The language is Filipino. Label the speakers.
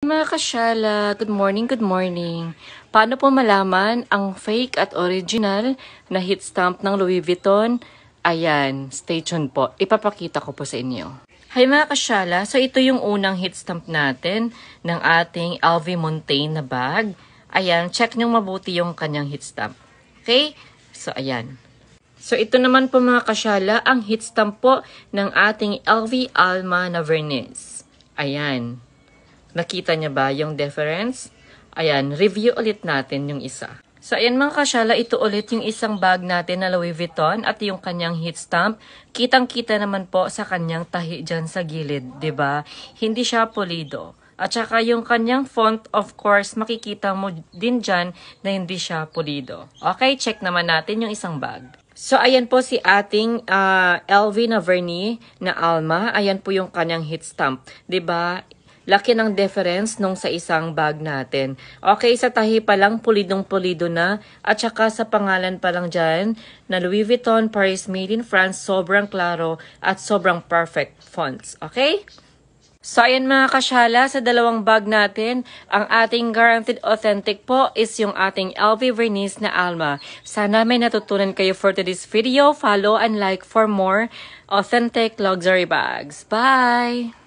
Speaker 1: Mga kasyala, good morning, good morning. Paano po malaman ang fake at original na hit stamp ng Louis Vuitton? Ayan, stay tuned po. Ipapakita ko po sa inyo. Hi mga kasyala, so ito yung unang hit stamp natin ng ating LV Montaigne na bag. Ayan, check nyo mabuti yung kanyang hit stamp. Okay? So ayan. So ito naman po mga kasyala, ang hit stamp po ng ating LV Alma na verniz. Ayan. Nakita niya ba yung difference? Ayan, review ulit natin yung isa. So ayan mga kasyala, ito ulit yung isang bag natin na Louis Vuitton at yung kanyang hit stamp. Kitang-kita naman po sa kanyang tahi dyan sa gilid, 'di ba? Hindi siya pulido. At saka yung kanyang font, of course, makikita mo din dyan na hindi siya pulido. Okay, check naman natin yung isang bag. So, ayan po si ating LV na vernis na Alma. Ayan po yung kanyang hit stamp. 'Di ba? Laki ng difference nung sa isang bag natin. Okay, sa tahi pa lang, pulidong-pulido na. At saka sa pangalan pa lang dyan, na Louis Vuitton Paris Made in France, sobrang klaro at sobrang perfect fonts. Okay? So, ayan mga kasyala, sa dalawang bag natin, ang ating guaranteed authentic po is yung ating LV verniz na Alma. Sana may natutunan kayo for today's video. Follow and like for more authentic luxury bags. Bye!